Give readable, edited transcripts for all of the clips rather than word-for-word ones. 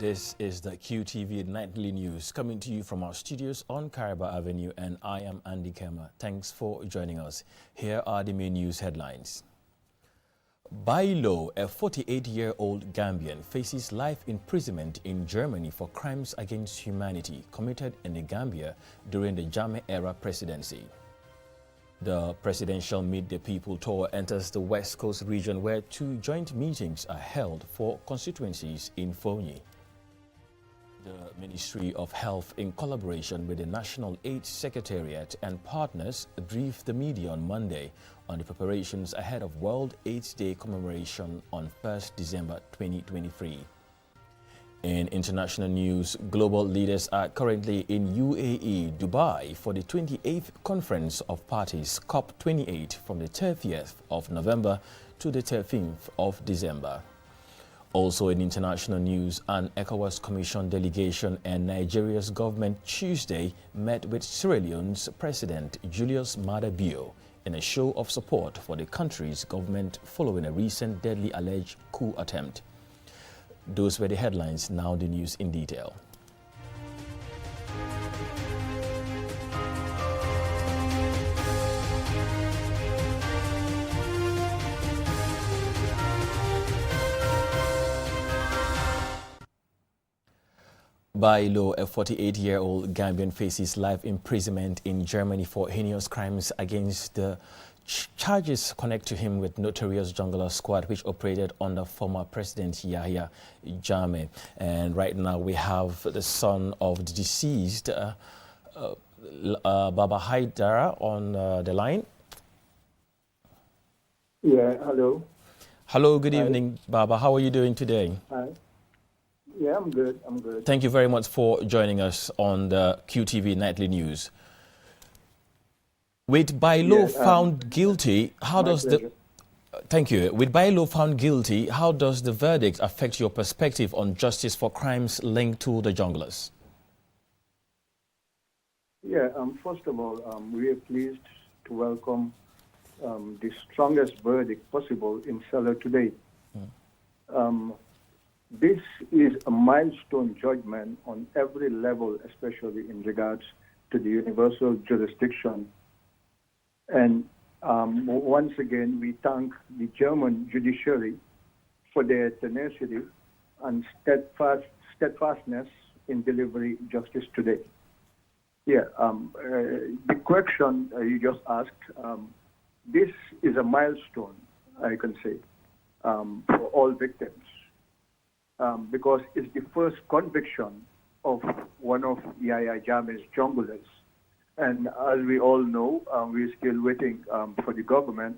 This is the QTV Nightly News coming to you from our studios on Caraba Avenue, and I am Andy Kemmer. Thanks for joining us. Here are the main news headlines. By law, a 48-year-old Gambian faces life imprisonment in Germany for crimes against humanity committed in the Gambia during the Jammeh-era presidency. The presidential Meet the People tour enters the West Coast region, where two joint meetings are held for constituencies in Fonyi. The Ministry of Health, in collaboration with the National AIDS Secretariat and partners, briefed the media on Monday on the preparations ahead of World AIDS Day commemoration on 1st December 2023. In international news, global leaders are currently in UAE, Dubai, for the 28th Conference of Parties, COP28, from the 30th of November to the 13th of December. Also in international news, an ECOWAS Commission delegation and Nigeria's government Tuesday met with Sierra Leone's President Julius Maada Bio in a show of support for the country's government following a recent deadly alleged coup attempt. Those were the headlines. Now the news in detail. By law, a 48-year-old Gambian faces life imprisonment in Germany for heinous crimes against the charges connect to him with notorious Jungler Squad, which operated under former President Yahya Jammeh. And right now we have the son of the deceased, Baba Haidara, on the line. Yeah, hello. Hello, good evening, Baba. How are you doing today? Hi. Yeah, I'm good. I'm good. Thank you very much for joining us on the QTV Nightly News. With Bailo found guilty, how does the... Thank you. With Bailo found guilty, how does the verdict affect your perspective on justice for crimes linked to the junglers? Yeah, first of all, we are pleased to welcome the strongest verdict possible in Seller today. This is a milestone judgment on every level, especially in regards to the universal jurisdiction. And once again, we thank the German judiciary for their tenacity and steadfastness in delivering justice today. Yeah, the question you just asked, this is a milestone, I can say, for all victims, because it's the first conviction of one of Yahya Jammeh's junglers. And as we all know, we're still waiting for the government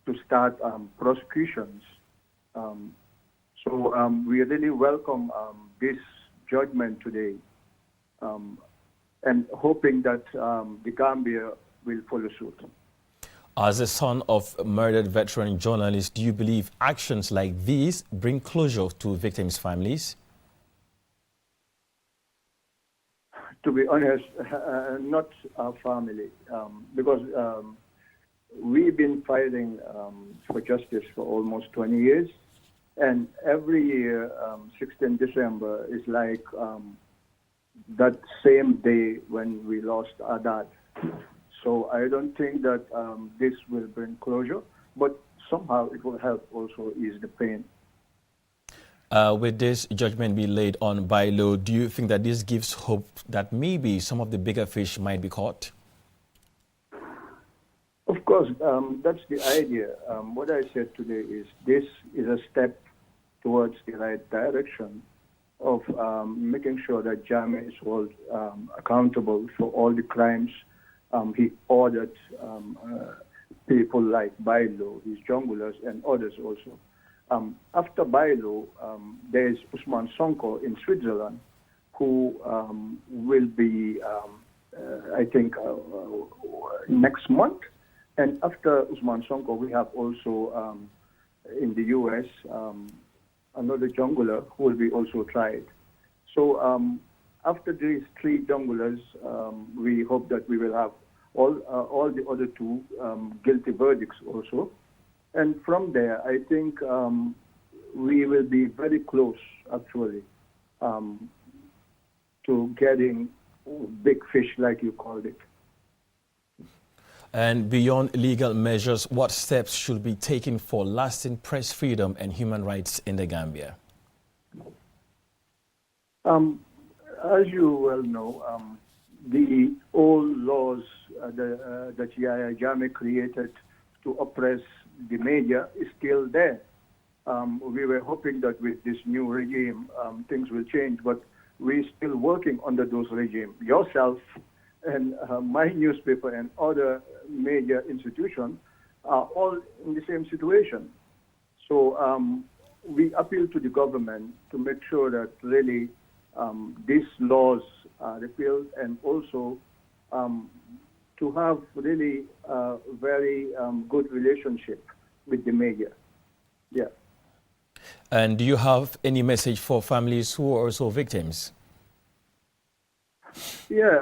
to start prosecutions. So we really welcome this judgment today, and hoping that the Gambia will follow suit. As a son of a murdered veteran journalist, do you believe actions like these bring closure to victims' families? To be honest, not our family, because we've been fighting for justice for almost 20 years, and every year, 16 December is like that same day when we lost our dad. So I don't think that this will bring closure, but somehow it will help also ease the pain. With this judgment being laid on by law, do you think that this gives hope that maybe some of the bigger fish might be caught? Of course, that's the idea. What I said today is this is a step towards the right direction of making sure that Jammeh is held accountable for all the crimes he ordered people like Bailo, his junglers, and others also. After Bailo, there is Usman Sonko in Switzerland, who will be, I think, next month. And after Usman Sonko, we have also in the U.S. Another jungler who will be also tried. So after these three junglers, we hope that we will have all the other two guilty verdicts also. And from there, I think we will be very close, actually, to getting big fish, like you called it. And beyond legal measures, what steps should be taken for lasting press freedom and human rights in the Gambia? As you well know, the old laws that Yahya Jammeh created to oppress the media is still there. We were hoping that with this new regime, things will change, but we're still working under those regimes. Yourself and my newspaper and other major institutions are all in the same situation. So we appeal to the government to make sure that really these laws are repealed, and also to have really a very good relationship with the media. Yeah. And do you have any message for families who are also victims? Yeah,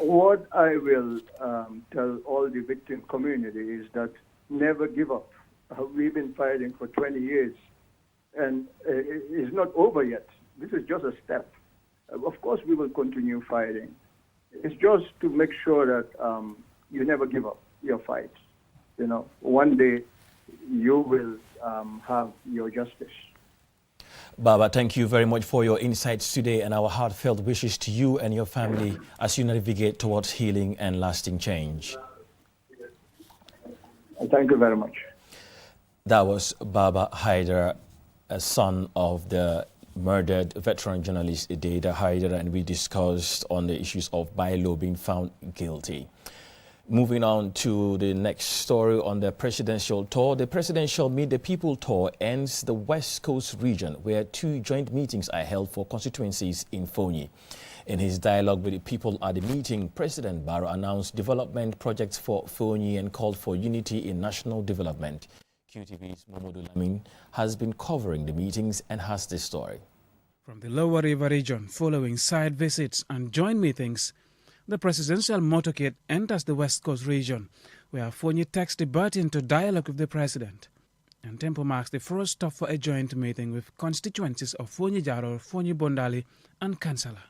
what I will tell all the victim community is that never give up. We've been fighting for 20 years, and it's not over yet. This is just a step. Of course, we will continue fighting. It's just to make sure that you never give up your fight. You know, one day you will have your justice. Baba, thank you very much for your insights today, and our heartfelt wishes to you and your family as you navigate towards healing and lasting change. Thank you very much. That was Baba Haider, a son of the murdered veteran journalist Dada Haider, and we discussed on the issues of Bailo being found guilty. Moving on to the next story on the presidential tour. The presidential Meet the People tour ends the West Coast region, where 2 joint meetings are held for constituencies in Fonyi. In his dialogue with the people at the meeting, President Barrow announced development projects for Fonyi and called for unity in national development. QTV's Momodu Lamin has been covering the meetings and has this story. From the Lower River region, following side visits and joint meetings, the presidential motorcade enters the West Coast region, where Fonyi takes the baton to dialogue with the president. And Tempo marks the first stop for a joint meeting with constituencies of Fonyi Jarol, Fonyi Bondali, and Kansala.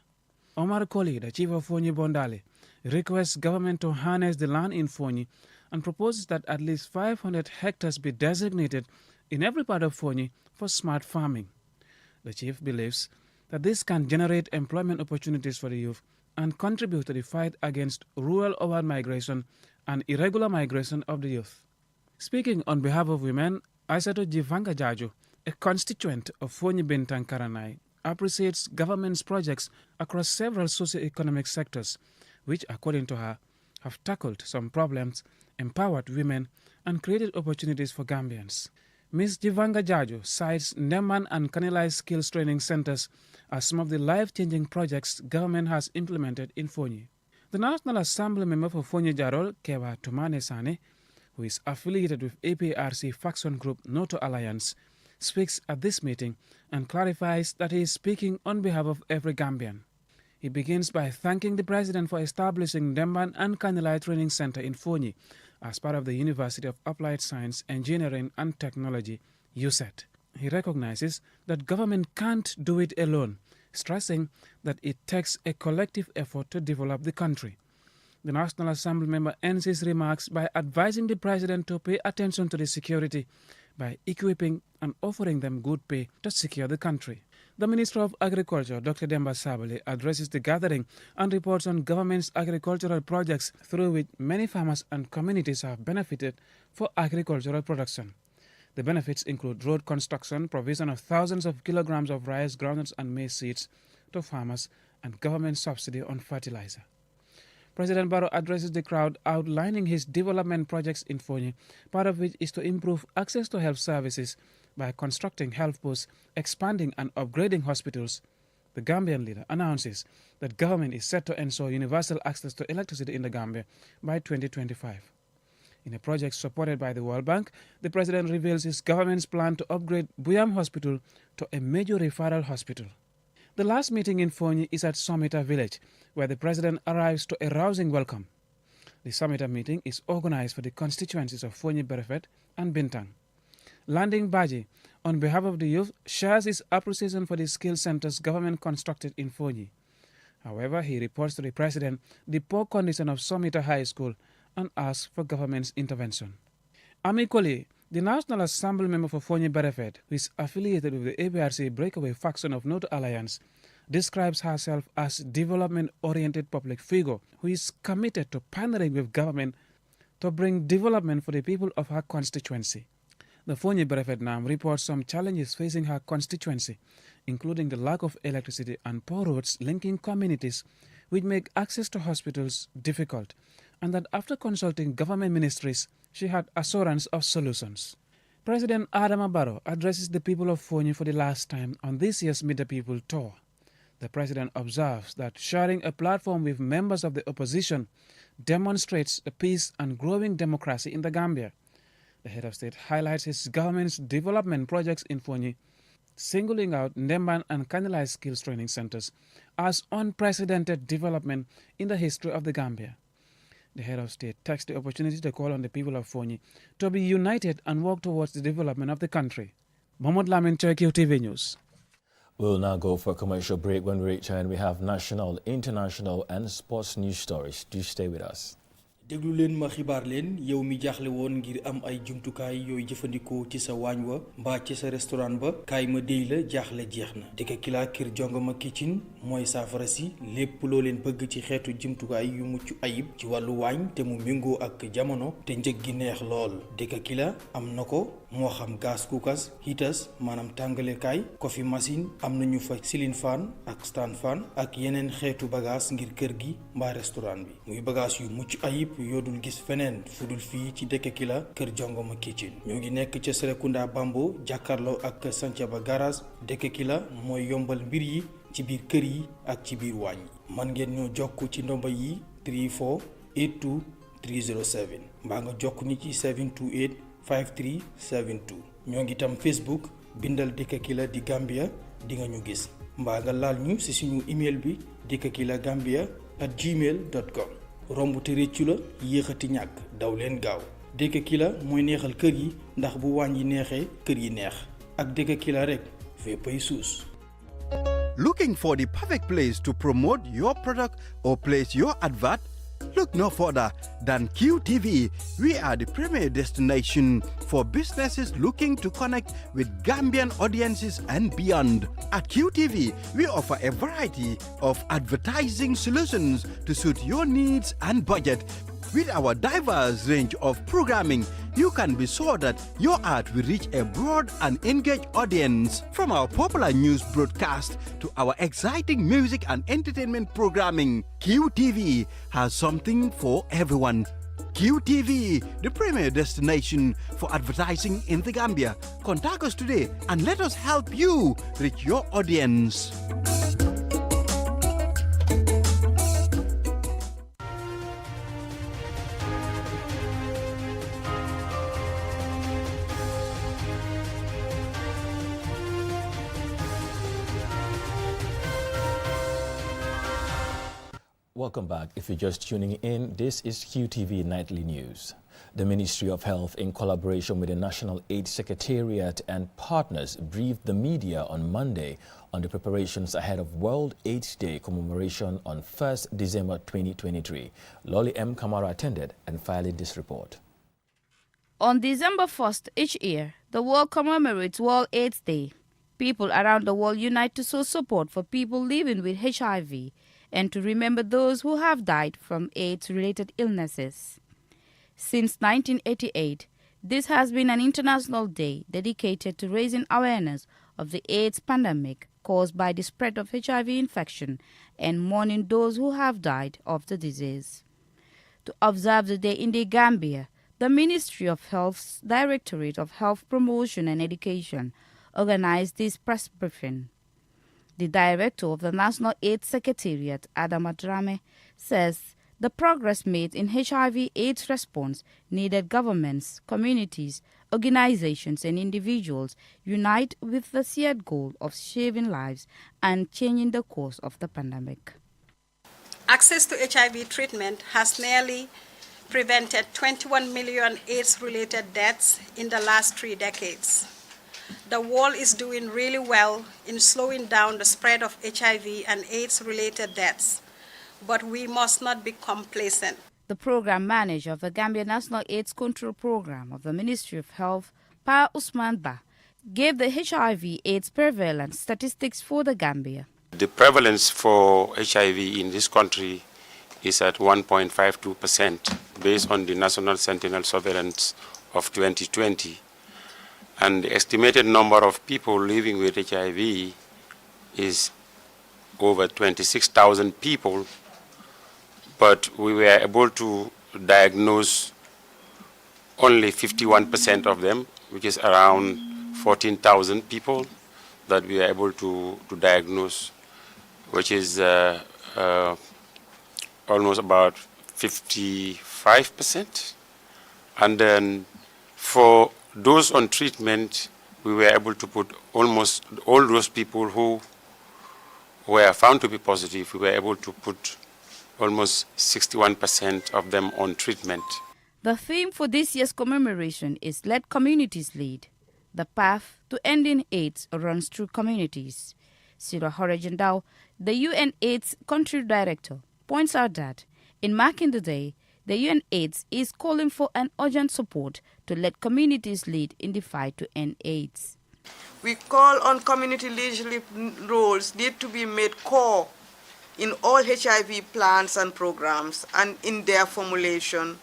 Omar Koli, the chief of Fonyi Bondali, requests government to harness the land in Fonyi and proposes that at least 500 hectares be designated in every part of Fonyi for smart farming. The chief believes that this can generate employment opportunities for the youth and contribute to the fight against rural-urban migration and irregular migration of the youth. Speaking on behalf of women, Aisato Jivanga Jaju, a constituent of Fonyi Bintang Karanai, appreciates government's projects across several socio-economic sectors, which, according to her, have tackled some problems, empowered women, and created opportunities for Gambians. Ms. Jivanga Jaju cites Neman and Kanilai Skills Training Centers as some of the life-changing projects government has implemented in Fonyi. The National Assembly member for Fonyi Jarol, Kewa Tumane Sane, who is affiliated with APRC faction group Noto Alliance, speaks at this meeting and clarifies that he is speaking on behalf of every Gambian. He begins by thanking the president for establishing Neman and Kanilai Training Center in Fonyi as part of the University of Applied Science, Engineering and Technology, USET. He recognizes that government can't do it alone, stressing that it takes a collective effort to develop the country. The National Assembly member ends his remarks by advising the president to pay attention to the security by equipping and offering them good pay to secure the country. The Minister of Agriculture, Dr. Demba Sabali, addresses the gathering and reports on government's agricultural projects through which many farmers and communities have benefited for agricultural production. The benefits include road construction, provision of thousands of kilograms of rice, groundnuts and maize seeds to farmers, and government subsidy on fertilizer. President Barrow addresses the crowd outlining his development projects in Fonyi, part of which is to improve access to health services by constructing health posts, expanding and upgrading hospitals. The Gambian leader announces that government is set to ensure universal access to electricity in the Gambia by 2025. In a project supported by the World Bank, the president reveals his government's plan to upgrade Buyam Hospital to a major referral hospital. The last meeting in Fonyi is at Somita village, where the president arrives to a rousing welcome. The Somita meeting is organized for the constituencies of Fonyi Berefet and Bintang. Landing Baji, on behalf of the youth, shares his appreciation for the skill centers government constructed in Fonyi. However, he reports to the president the poor condition of Somita High School and asks for government's intervention. Amically, the National Assembly member for Fonyi Berefet, who is affiliated with the APRC breakaway faction of Noto Alliance, describes herself as development-oriented public figure who is committed to partnering with government to bring development for the people of her constituency. The Fonyi Berefet NAM reports some challenges facing her constituency, including the lack of electricity and poor roads linking communities, which make access to hospitals difficult, and that after consulting government ministries, she had assurance of solutions. President Adama Barrow addresses the people of Fonyi for the last time on this year's Meet the People tour. The president observes that sharing a platform with members of the opposition demonstrates a peace and growing democracy in the Gambia. The head of state highlights his government's development projects in Fonyi, singling out Nemban and Kanilai Skills Training Centers as unprecedented development in the history of the Gambia. The head of state takes the opportunity to call on the people of Fonyi to be united and work towards the development of the country. Mohamed Lamin, QTV News. We'll now go for a commercial break. When we return, we have national, international, and sports news stories. Do stay with us. déglu leen ma xibaar leen yow mi jaaxle woon ngir am ay jumtukaay yooyu jëfandikoo ci sa waañ wa mbaa ci sa restaurant ba kaay ma déy la jaaxle jeex na Dekakila kër jongoma kitchen mooy saafara si lépp loo leen bëgg ci xeetu jumtukaay yu mucc ayib ci wàllu waañ te mu méngoo ak jamono te njëg gi neex lool Dekakila am na ko moo xam gas cookers heaters maanaam tàngalekaay coffee machine am nañu fa ceiling fan ak stand fan ak yeneen xeetu bagage ngir kër gi mbaa restaurant bi muy bagage yu mucc ayib yoodul gis feneen fudul fii ci Dekakila kër jongoma kitchen ñoo ngi nekk ca Serekunda Bambo jàkkaarloo ak Santhiaba garage Dekakila mooy yombal mbir yi ci biir kër yi ak ci biir waañ yi man ngeen ñoo jokk ci ndomba yi 34 82 307 mbaa nga jokk ñi ci 728 5372 ñoo ngi tam Facebook bindal Dekakila di Gambia di nga ñu gis mbaa nga laal ñu ci suñu email bi dekakilagambia@gmail.com rombu te réccu la yéexati ñàkk daw leen gaaw Dekakila mooy neexal kër yi ndax bu waañ yi neexee kër yi neex ak Dekakila rek féppay suus. Looking for the perfect place to promote your product or place your advert? Look no further than QTV. We are the premier destination for businesses looking to connect with Gambian audiences and beyond. At QTV, we offer a variety of advertising solutions to suit your needs and budget. With our diverse range of programming, you can be sure that your ad will reach a broad and engaged audience. From our popular news broadcast to our exciting music and entertainment programming, QTV has something for everyone. QTV, the premier destination for advertising in the Gambia. Contact us today and let us help you reach your audience. Welcome back. If you're just tuning in, this is QTV Nightly News. The Ministry of Health, in collaboration with the National AIDS Secretariat and partners, briefed the media on Monday on the preparations ahead of World AIDS Day commemoration on 1st December 2023. Lolly M. Kamara attended and filed this report. On December 1st each year, the world commemorates World AIDS Day. People around the world unite to show support for people living with HIV and to remember those who have died from AIDS-related illnesses. Since 1988, this has been an international day dedicated to raising awareness of the AIDS pandemic caused by the spread of HIV infection and mourning those who have died of the disease. To observe the day in the Gambia, the Ministry of Health's Directorate of Health Promotion and Education organized this press briefing. The director of the National AIDS Secretariat, Adama Drame, says the progress made in HIV/AIDS response needed governments, communities, organizations, and individuals unite with the shared goal of saving lives and changing the course of the pandemic. Access to HIV treatment has nearly prevented 21 million AIDS-related deaths in the last 3 decades. The world is doing really well in slowing down the spread of HIV and AIDS-related deaths, but we must not be complacent. The program manager of the Gambia National AIDS Control Program of the Ministry of Health, Pa Usman Ba, gave the HIV/AIDS prevalence statistics for the Gambia. The prevalence for HIV in this country is at 1.52% based on the National Sentinel Surveillance of 2020. And the estimated number of people living with HIV is over 26,000 people, but we were able to diagnose only 51% of them, which is around 14,000 people that we are able to diagnose, which is almost about 55%. And then for those on treatment, we were able to put almost all those people who were found to be positive, we were able to put almost 61% of them on treatment. The theme for this year's commemoration is Let Communities Lead. The path to ending AIDS runs through communities. Sira Horejendao, the UN AIDS Country Director, points out that in marking the day, the UN AIDS is calling for an urgent support to let communities lead in the fight to end AIDS. We call on community leadership roles need to be made core in all HIV plans and programs and in their formulation,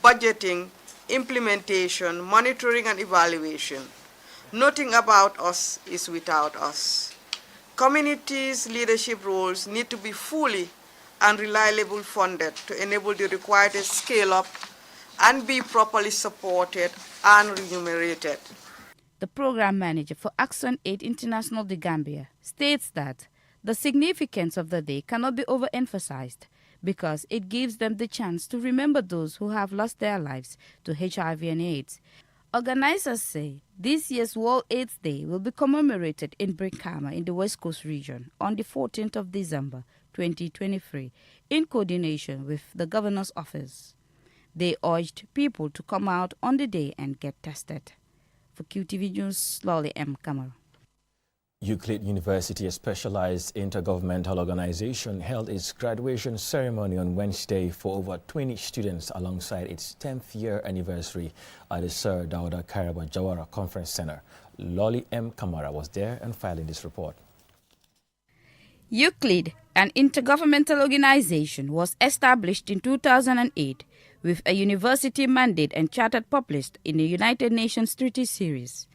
budgeting, implementation, monitoring and evaluation. Nothing about us is without us. Communities' leadership roles need to be fully and reliably funded to enable the required scale up and be properly supported and remunerated. The program manager for Action Aid International de Gambia states that the significance of the day cannot be overemphasized because it gives them the chance to remember those who have lost their lives to HIV and AIDS. Organizers say this year's World AIDS Day will be commemorated in Brikama in the West Coast region on the 14th of December 2023 in coordination with the Governor's Office. They urged people to come out on the day and get tested. For QTV News, Lolly M. Kamara. UKL University, a specialized intergovernmental organization, held its graduation ceremony on Wednesday for over 20 students alongside its 10th year anniversary at the Sir Dawda Kairaba Jawara Conference Center. Lolly M. Kamara was there and filed this report. UKL, an intergovernmental organization, was established in 2008 with a university mandate and charter published in the United Nations Treaty Series.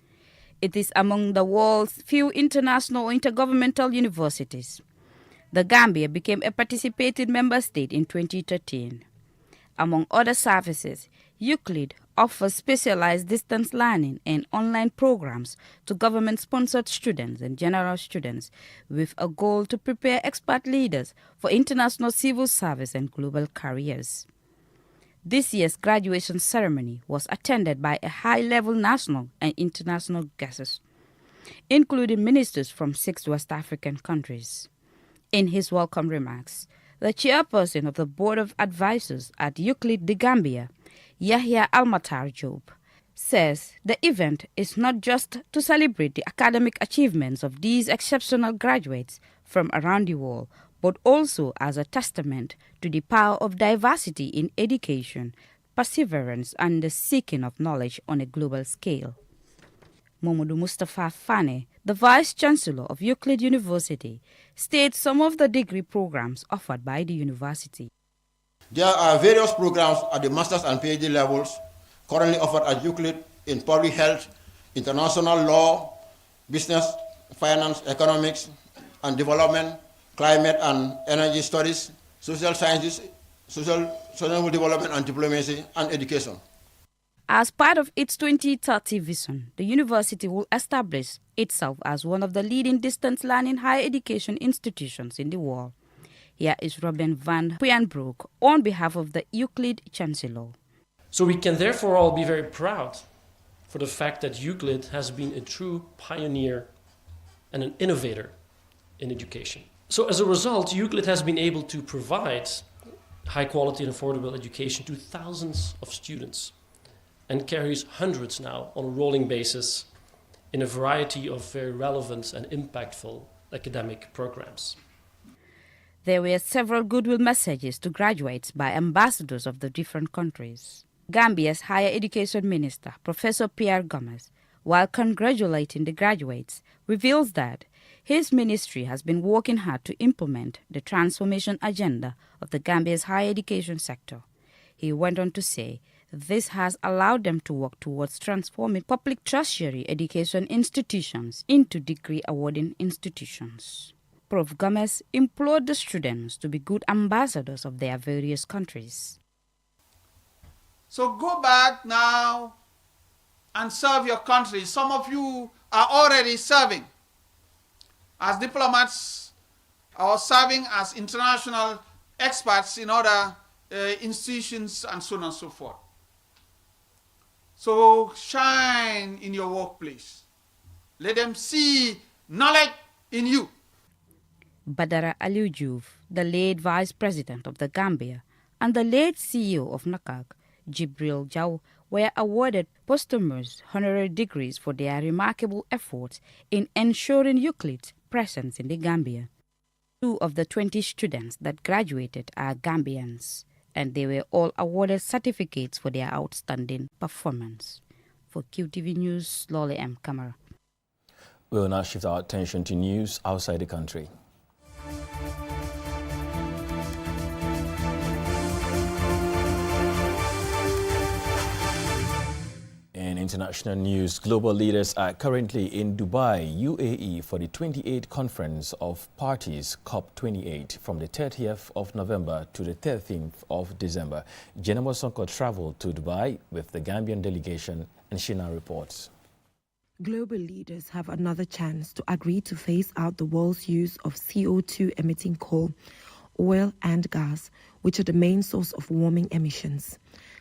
It is among the world's few international intergovernmental universities. The Gambia became a participating member state in 2013. Among other services, UKL offers specialized distance learning and online programs to government-sponsored students and general students with a goal to prepare expert leaders for international civil service and global careers. This year's graduation ceremony was attended by a high-level national and international guests, including ministers from 6 West African countries. In his welcome remarks, the chairperson of the Board of Advisors at UKL de Gambia, Yahya Almatar Job, says the event is not just to celebrate the academic achievements of these exceptional graduates from around the world, but also as a testament to the power of diversity in education, perseverance, and the seeking of knowledge on a global scale. Momodu Mustafa Fane, the Vice-Chancellor of UKL University, states some of the degree programs offered by the university. There are various programs at the master's and PhD levels currently offered at UKL in public health, international law, business, finance, economics, and development, climate and energy studies, social sciences, sustainable development and diplomacy, and education. As part of its 2030 vision, the university will establish itself as one of the leading distance learning higher education institutions in the world. Here is Robin van Puyenbroek on behalf of the UKL Chancellor. So we can therefore all be very proud for the fact that UKL has been a true pioneer and an innovator in education. So as a result, UKL has been able to provide high quality and affordable education to thousands of students and carries hundreds now on a rolling basis in a variety of very relevant and impactful academic programs. There were several goodwill messages to graduates by ambassadors of the different countries. Gambia's Higher Education Minister, Professor Pierre Gomez, while congratulating the graduates, reveals that his ministry has been working hard to implement the transformation agenda of the Gambia's higher education sector. He went on to say this has allowed them to work towards transforming public tertiary education institutions into degree awarding institutions. Prof. Gomez implored the students to be good ambassadors of their various countries. So go back now and serve your country. Some of you are already serving as diplomats or serving as international experts in other institutions and so on and so forth. So shine in your workplace. Let them see knowledge in you. Badara Aliou Diouf, the late Vice President of the Gambia, and the late CEO of NACAG, Jibril Jaw, were awarded posthumous honorary degrees for their remarkable efforts in ensuring Euclid's presence in the Gambia. 2 of the 20 students that graduated are Gambians, and they were all awarded certificates for their outstanding performance. For QTV News, Lolly M. Kamara. We will now shift our attention to news outside the country. In international news, global leaders are currently in Dubai, UAE for the 28th Conference of Parties COP28 from the 30th of November to the 13th of December. Jenamo Sonko traveled to Dubai with the Gambian delegation, and she now reports. Global leaders have another chance to agree to phase out the world's use of CO2 emitting coal, oil and gas, which are the main source of warming emissions.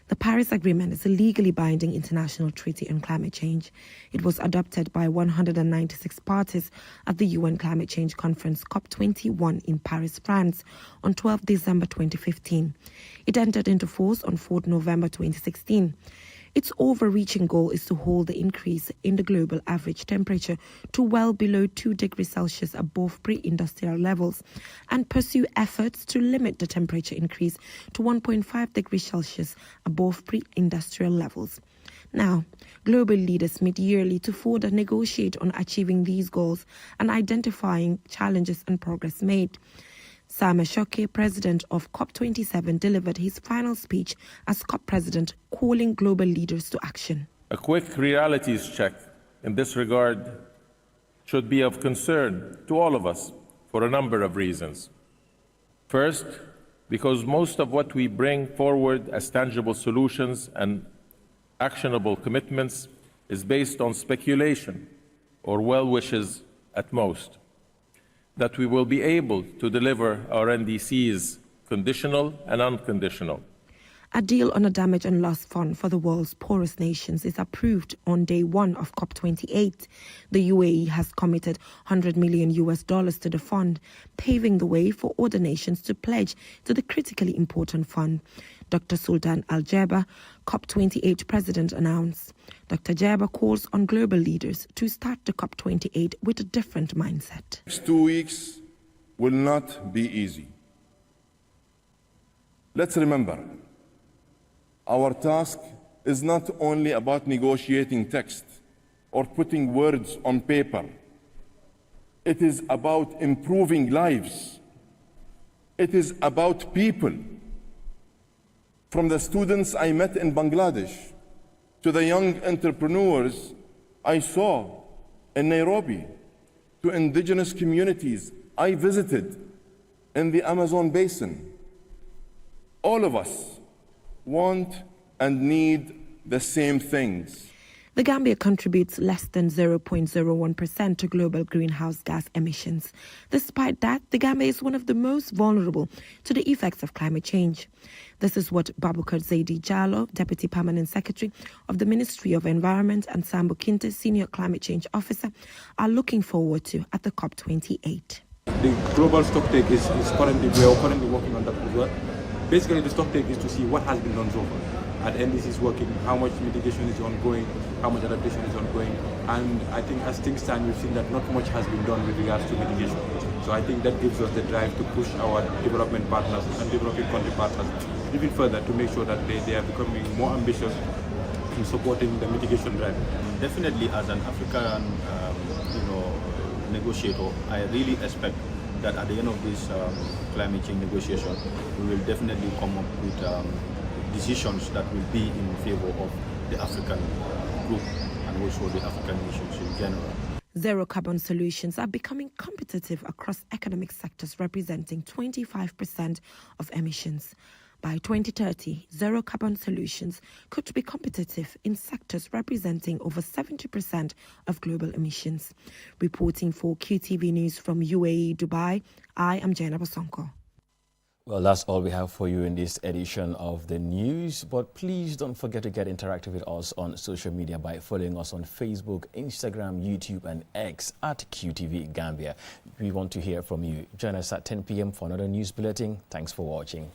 The Paris Agreement is a legally binding international treaty on climate change. It was adopted by 196 parties at the UN Climate Change Conference COP21 in Paris, France on 12 December 2015. It entered into force on 4 November 2016. Its overreaching goal is to hold the increase in the global average temperature to well below 2 degrees Celsius above pre-industrial levels and pursue efforts to limit the temperature increase to 1.5 degrees Celsius above pre-industrial levels. Now, global leaders meet yearly to further negotiate on achieving these goals and identifying challenges and progress made. Sama Shoke, president of COP27, delivered his final speech as COP president, calling global leaders to action. A quick realities check in this regard should be of concern to all of us for a number of reasons. First, because most of what we bring forward as tangible solutions and actionable commitments is based on speculation or well wishes at most. That we will be able to deliver our NDCs conditional and unconditional. A deal on a damage and loss fund for the world's poorest nations is approved on day 1 of COP28. The UAE has committed $100 million to the fund, paving the way for other nations to pledge to the critically important fund. Dr. Sultan Al Jaber, COP28 president, announced. Dr. Jaber calls on global leaders to start the COP28 with a different mindset. Next 2 weeks will not be easy. Let's remember, our task is not only about negotiating text or putting words on paper. It is about improving lives. It is about people. From the students I met in Bangladesh to the young entrepreneurs I saw in Nairobi, to indigenous communities I visited in the Amazon basin. All of us want and need the same things. The Gambia contributes less than 0.01% to global greenhouse gas emissions. Despite that, the Gambia is one of the most vulnerable to the effects of climate change. This is what Babukar Zaidi Jallo, Deputy Permanent Secretary of the Ministry of Environment, and Sambo Kinte, Senior Climate Change Officer, are looking forward to at the COP28. The global stocktake we are currently working on that as well. Basically, the stocktake is to see what has been done so far. the end this is working, how much mitigation is ongoing, how much adaptation is ongoing. And I think as things stand, we've seen that not much has been done with regards to mitigation. So I think that gives us the drive to push our development partners and developing country partners even further to make sure that they are becoming more ambitious in supporting the mitigation drive. Definitely, as an African, negotiator, I really expect that at the end of this climate change negotiation, we will definitely come up with decisions that will be in favor of the African group and also the African nations in general. Zero carbon solutions are becoming competitive across economic sectors representing 25% of emissions. By 2030, zero carbon solutions could be competitive in sectors representing over 70% of global emissions. Reporting for QTV News from UAE, Dubai, I am Jaina Basonko. Well, that's all we have for you in this edition of the news. But please don't forget to get interactive with us on social media by following us on Facebook, Instagram, YouTube, and X at QTV Gambia. We want to hear from you. Join us at 10 p.m. for another news bulletin. Thanks for watching.